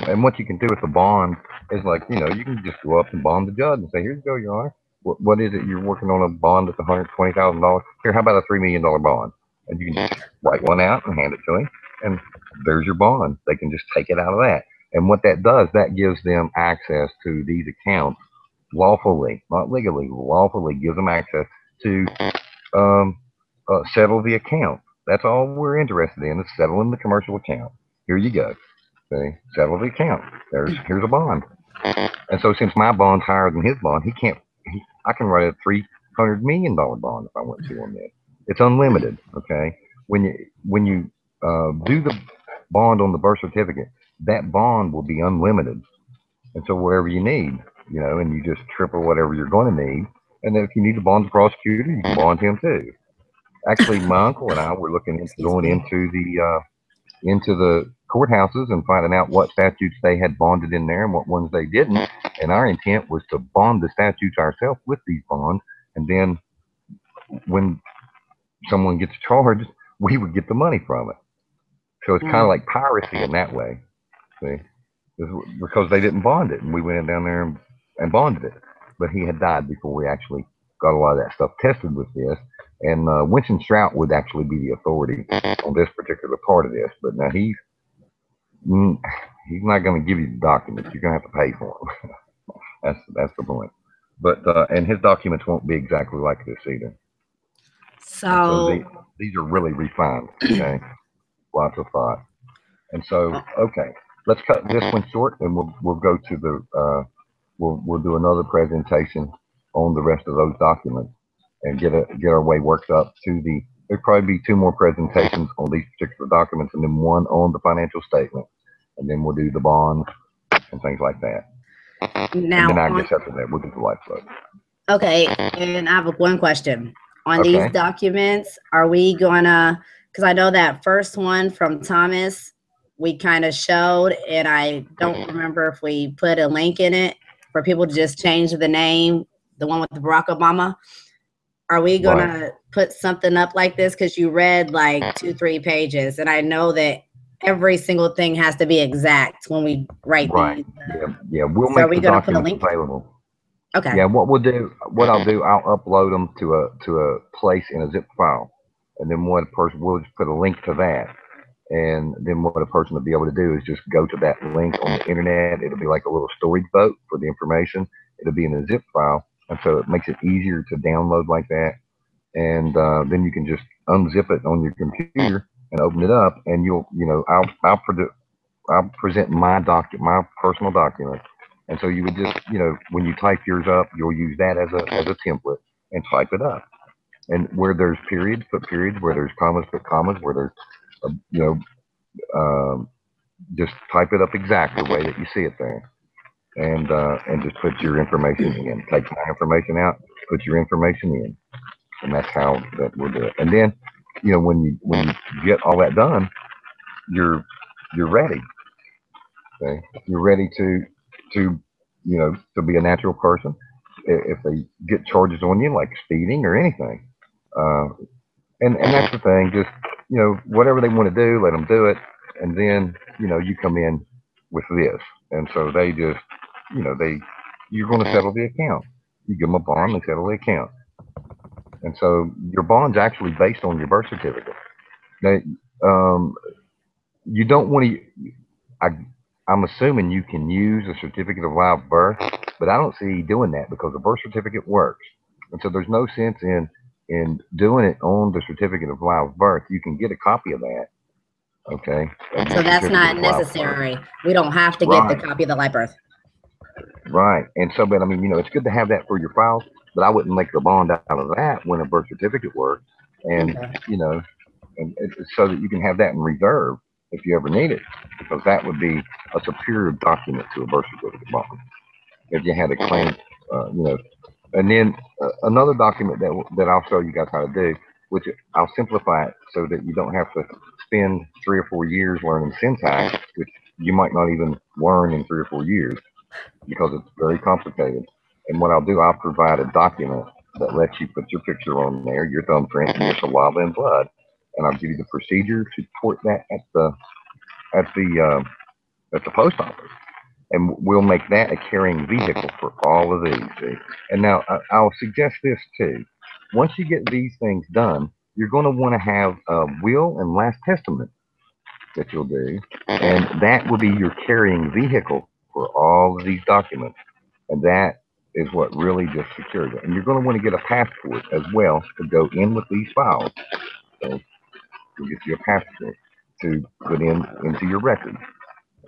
and what you can do with the bond is you can just go up and bond the judge and say, here you go, Your Honor. What is it? You're working on a bond that's $120,000. Here, how about a $3 million bond? And you can just write one out and hand it to him, and there's your bond. They can just take it out of that. And what that does, that gives them access to these accounts lawfully, not legally, lawfully gives them access to settle the account. That's all we're interested in, is settling the commercial account. Here you go. See, settle the account. Here's a bond. And so since my bond's higher than his bond, I can write a $300 million bond if I want to on this. It's unlimited. Okay. When you do the bond on the birth certificate, that bond will be unlimited. And so wherever you need, and you just triple whatever you're going to need. And then if you need to bond the prosecutor, you can bond him too. Actually, my uncle and I were looking into going into the courthouses and finding out what statutes they had bonded in there and what ones they didn't. And our intent was to bond the statutes ourselves with these bonds. And then when someone gets charged, we would get the money from it. So it's kind of like piracy in that way. See? Because they didn't bond it, and we went down there and bonded it. But he had died before we actually got a lot of that stuff tested with this. And Winston Strout would actually be the authority on this particular part of this. But now he's not going to give you the documents. You're going to have to pay for them. That's the point. But and his documents won't be exactly like this either. So these are really refined. Okay, lots of thought. And so, okay, let's cut this one short, and we'll go to we'll do another presentation on the rest of those documents and get our way worked up to the. There'll probably be two more presentations on these particular documents, and then one on the financial statement, and then we'll do the bonds and things like that. Now, and then I guess after that we'll do the lifeboat. Okay, and I have one question on Okay. these documents. Are we gonna? Because I know that first one from Thomas we kind of showed, and I don't remember if we put a link in it for people to just change the name, the one with the Barack Obama. Are we gonna put something up like this? Because you read like 2-3 pages, and I know that every single thing has to be exact when we write these. Yeah. We'll So make are we the gonna put a documents link? available. Okay. Yeah. What I'll do, I'll upload them to a place in a zip file, and then we'll just put a link to that. And then what a person will be able to do is just go to that link on the internet. It'll be like a little storage boat for the information. It'll be in a zip file, and so it makes it easier to download like that. And then you can just unzip it on your computer and open it up, and I'll present my personal document. And so you would just, when you type yours up, you'll use that as a template and type it up. And where there's periods, put periods. Where there's commas, put commas. Where there's just type it up exactly the way that you see it there, and just put your information in. Take my information out, put your information in, and that's how that we'll do it. And then, when you get all that done, you're ready. Okay, you're ready to to be a natural person. If they get charges on you like speeding or anything, and that's the thing. Just whatever they want to do, let them do it, and then you come in with this, and so they just you're going to settle the account. You give them a bond, they settle the account, and so your bond's actually based on your birth certificate. Now, you don't want to. I'm assuming you can use a certificate of live birth, but I don't see you doing that because the birth certificate works, and so there's no sense in doing it on the certificate of live birth. You can get a copy of that. Okay. So that's not necessary. We don't have to get the copy of the live birth. Right. And so, but I mean, it's good to have that for your files, but I wouldn't make the bond out of that when a birth certificate works. And, and it's so that you can have that in reserve if you ever need it, because that would be a superior document to a birth certificate bond. If you had a claim, and then another document that I'll show you guys how to do, which I'll simplify it so that you don't have to spend 3 or 4 years learning syntax, which you might not even learn in 3 or 4 years because it's very complicated. And what I'll do, I'll provide a document that lets you put your picture on there, your thumbprint, and your saliva and blood, and I'll give you the procedure to port that at the post office. And we'll make that a carrying vehicle for all of these. See? And now I'll suggest this too. Once you get these things done, you're going to want to have a will and last testament that you'll do. And that will be your carrying vehicle for all of these documents. And that is what really just secures it. And you're going to want to get a passport as well to go in with these files. So you'll get you a passport to put into your record.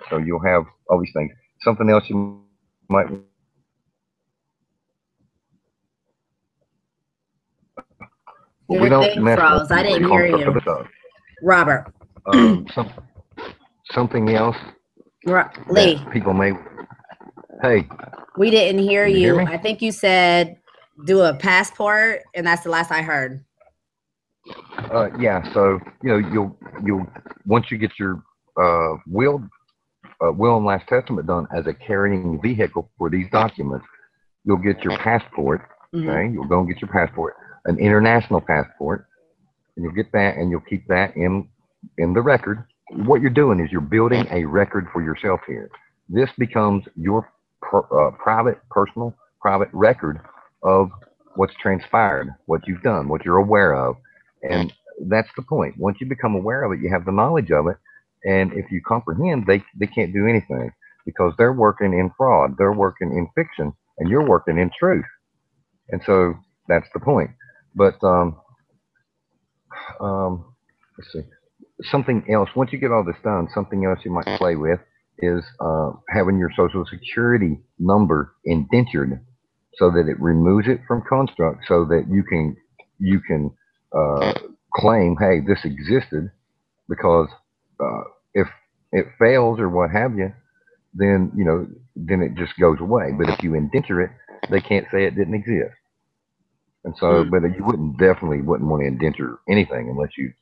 So you'll have all these things. Something else you might. Your thing froze. I didn't hear you, Robert. Something else. Lee. People may. Hey. We didn't hear you. I think you said do a passport, and that's the last I heard. Yeah. So you'll once you get your will and last testament done as a carrying vehicle for these documents, you'll get your passport. Okay, you'll go and get your passport, an international passport, and you'll get that, and you'll keep that in the record. What you're doing is you're building a record for yourself here. This becomes your private record of what's transpired, what you've done, what you're aware of, and that's the point. Once you become aware of it, you have the knowledge of it. And if you comprehend, they can't do anything because they're working in fraud, they're working in fiction, and you're working in truth. And so that's the point. But let's see. Something else. Once you get all this done, something else you might play with is having your social security number indentured so that it removes it from construct so that you can uh, claim, hey, this existed because uh, if it fails or what have you, then then it just goes away. But if you indenture it, they can't say it didn't exist. And so, Mm, but you wouldn't want to indenture anything unless you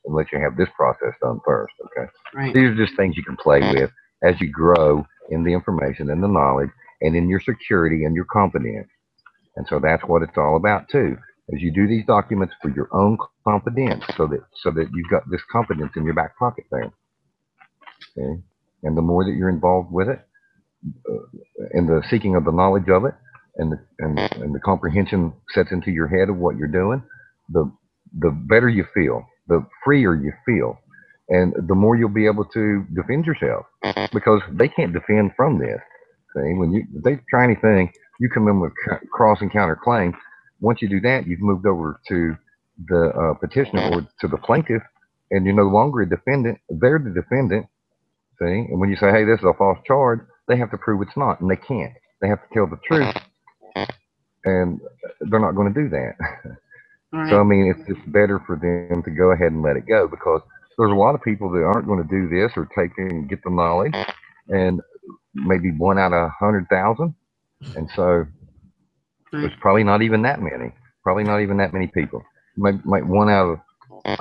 have this process done first. Okay, right. these are just things you can play with as you grow in the information and the knowledge and in your security and your confidence. And so that's what it's all about too. As you do these documents for your own confidence, so that you've got this confidence in your back pocket there. Okay, and the more that you're involved with it, in the seeking of the knowledge of it, and the comprehension sets into your head of what you're doing, the the better you feel, the freer you feel, and the more you'll be able to defend yourself because they can't defend from this. See, if they try anything, you come in with cross and counter claim. Once you do that, you've moved over to the petitioner or to the plaintiff, and you're no longer a defendant. They're the defendant. See, and when you say, "Hey, this is a false charge," they have to prove it's not, and they can't. They have to tell the truth, and they're not going to do that. All So, I right. mean, it's just better for them to go ahead and let it go because there's a lot of people that aren't going to do this or take and get the knowledge, and maybe one out of 100,000, and so Right. there's probably not even that many. Probably not even that many people. Might one out of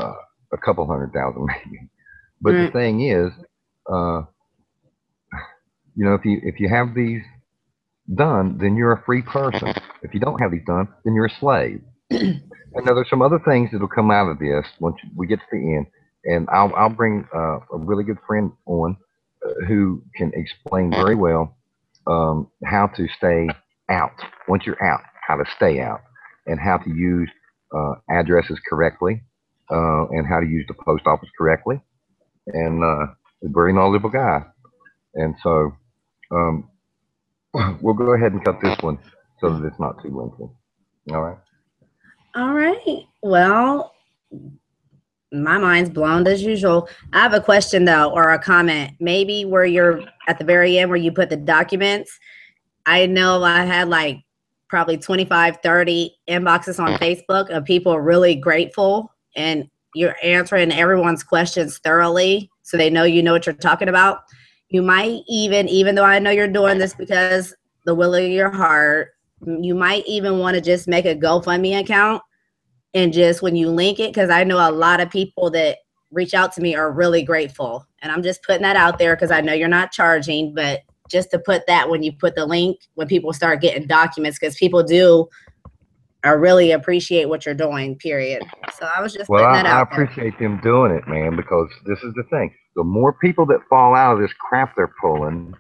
a couple 100,000 maybe. But the Right. thing is, uh, if you have these done, then you're a free person. If you don't have these done, then you're a slave. And now there's some other things that'll come out of this once we get to the end, and I'll bring a really good friend on who can explain very well how to stay out once you're out, how to stay out, and how to use addresses correctly, and how to use the post office correctly. And a very knowledgeable guy. And so um, we'll go ahead and cut this one so that it's not too lengthy. All right. All right. Well, my mind's blown as usual. I have a question though, or a comment. Maybe where you're at the very end where you put the documents. I know I had like probably 25, 30 inboxes on Facebook of people really grateful and you're answering everyone's questions thoroughly so they know you know what you're talking about. You might even though I know you're doing this because the will of your heart, you might even want to just make a GoFundMe account and just when you link it, because I know a lot of people that reach out to me are really grateful. And I'm just putting that out there because I know you're not charging, but just to put that when you put the link, when people start getting documents, because people do really appreciate what you're doing, period. So I was just Well, putting that I out there. appreciate them doing it, man, because this is the thing. The more people that fall out of this crap they're pulling,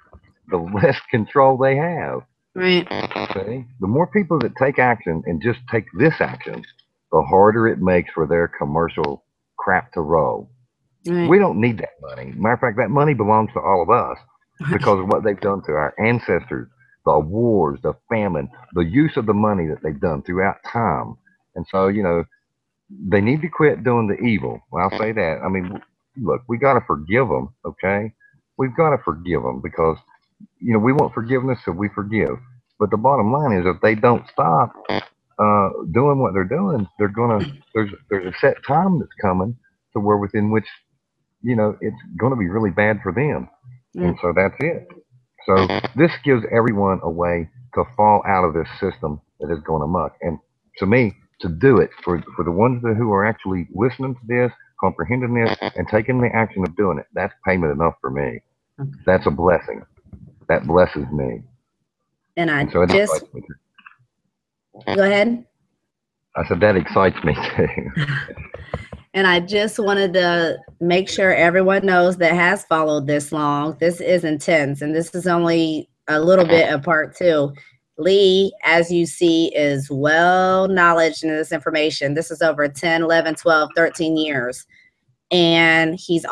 the less control they have. Right. See? The more people that take action and just take this action, the harder it makes for their commercial crap to roll. Right. We don't need that money. Matter of fact, that money belongs to all of us because of what they've done to our ancestors, the wars, the famine, the use of the money that they've done throughout time. And so, they need to quit doing the evil. Well, I'll say that. I mean, look, we got to forgive them, okay? We've got to forgive them because, we want forgiveness, so we forgive. But the bottom line is, if they don't stop doing what they're doing, there's a set time that's coming to where within which it's going to be really bad for them, and Mm. so that's it. So this gives everyone a way to fall out of this system that is going amok. And to me, to do it for the ones who are actually listening to this, comprehending this, and taking the action of doing it, that's payment enough for me. That's a blessing. That blesses me, And and I so it just, excites me. go ahead. I said that excites me too. And I just wanted to make sure everyone knows that has followed this long. This is intense, and this is only a little bit of part two. Lee, as you see, is well knowledge in this information. This is over 10, 11, 12, 13 years. And he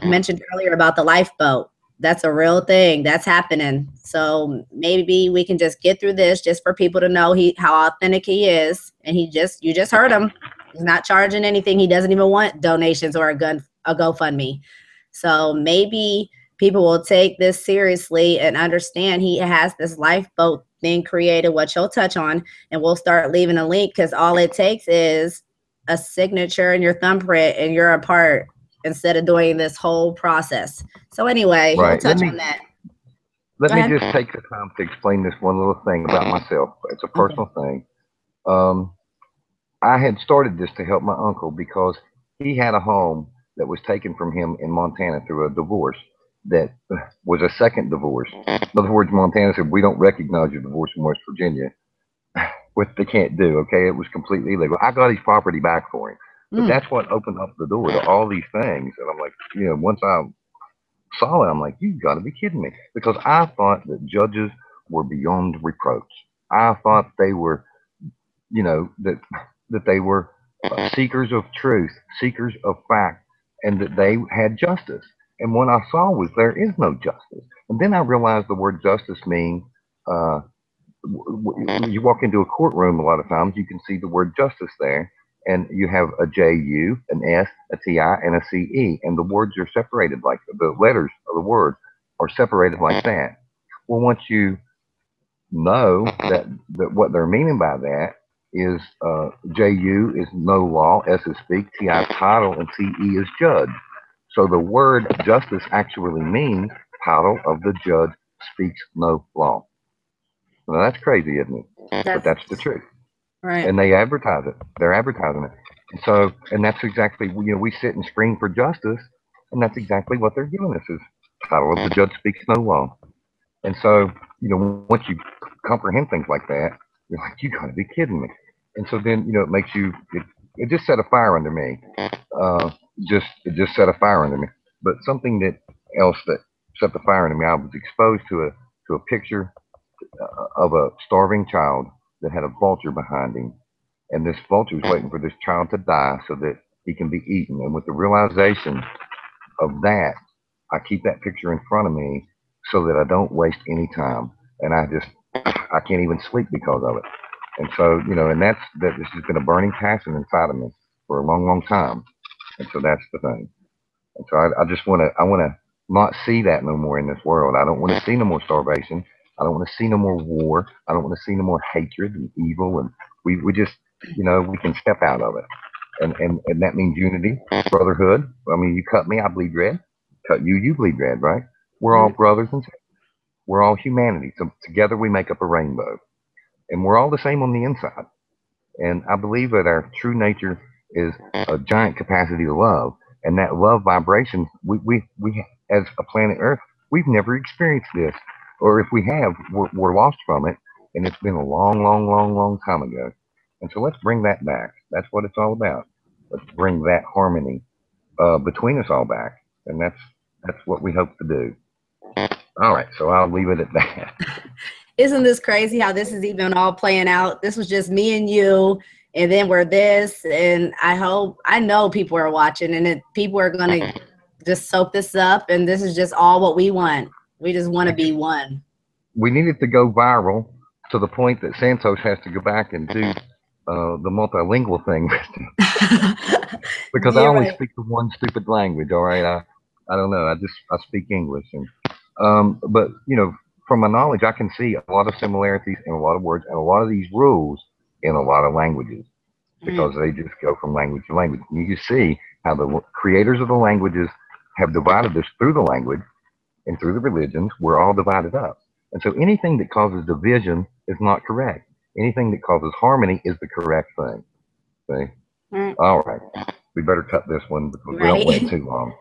mentioned earlier about the lifeboat. That's a real thing. That's happening. So maybe we can just get through this just for people to know how authentic he is. And you just heard him. He's not charging anything. He doesn't even want donations or a GoFundMe. So maybe people will take this seriously and understand he has this lifeboat thing created, what you'll touch on, and we'll start leaving a link, because all it takes is a signature and your thumbprint and you're a part, instead of doing this whole process. So anyway, he'll touch on that. Let me just take the time to explain this one little thing about myself. It's a personal thing. I had started this to help my uncle because he had a home that was taken from him in Montana through a divorce that was a second divorce. In other words, Montana said, we don't recognize your divorce in West Virginia, which they can't do, okay? It was completely illegal. I got his property back for him. But that's what opened up the door to all these things. And I'm like, once I saw it, I'm like, you've got to be kidding me. Because I thought that judges were beyond reproach. I thought they were, that they were seekers of truth, seekers of fact, and that they had justice. And what I saw was there is no justice. And then I realized the word justice means you walk into a courtroom a lot of times, you can see the word justice there, and you have a J-U, an S, a T-I, and a C-E, and the words are separated like the letters of the word are separated like that. Well, once you know that what they're meaning by that is J-U is no law, S is speak, T-I is title, and C-E is judge. So the word justice actually means title of the judge speaks no law. Now that's crazy, isn't it? But that's the truth. Right. And they advertise it. They're advertising it. And so, and that's exactly, we sit and scream for justice, and that's exactly what they're giving us is title of the judge speaks no law. And so, once you comprehend things like that, you're like, you gotta be kidding me. And so then, it makes you, it just set a fire under me. It just set a fire under me. But something else that set the fire under me, I was exposed to a picture of a starving child that had a vulture behind him. And this vulture was waiting for this child to die so that he can be eaten. And with the realization of that, I keep that picture in front of me so that I don't waste any time. And I can't even sleep because of it. And so, and this has been a burning passion inside of me for a long, long time. And so that's the thing. And so I just want to not see that no more in this world. I don't want to see no more starvation. I don't want to see no more war. I don't want to see no more hatred and evil. And we just, we can step out of it. And that means unity, brotherhood. I mean, you cut me, I bleed red. Cut you, you bleed red, right? We're all brothers and sisters. We're all humanity. So together we make up a rainbow. And we're all the same on the inside. And I believe that our true nature is a giant capacity to love. And that love vibration, we as a planet Earth, we've never experienced this. Or if we have, we're lost from it. And it's been a long, long, long, long time ago. And so let's bring that back. That's what it's all about. Let's bring that harmony between us all back. And that's what we hope to do. All right, so I'll leave it at that. Isn't this crazy how this is even all playing out? This was just me and you, and then we're this, and I know people are watching, and people are going to just soak this up, and this is just all what we want. We just want to be one. We need it to go viral to the point that Santos has to go back and do the multilingual thing. Because I only speak the one stupid language, all right? I don't know. I speak English. And but, from my knowledge, I can see a lot of similarities in a lot of words and a lot of these rules in a lot of languages because they just go from language to language. And you can see how the creators of the languages have divided us through the language and through the religions. We're all divided up. And so anything that causes division is not correct. Anything that causes harmony is the correct thing. See? All right. We better cut this one because we don't wait too long.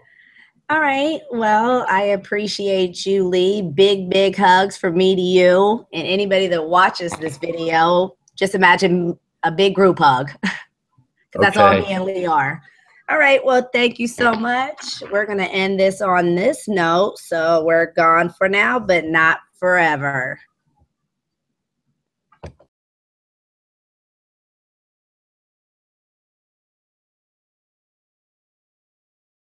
All right. Well, I appreciate you, Lee. Big, big hugs from me to you. And anybody that watches this video, just imagine a big group hug. That's all me and Lee are. All right. Well, thank you so much. We're going to end this on this note. So we're gone for now, but not forever.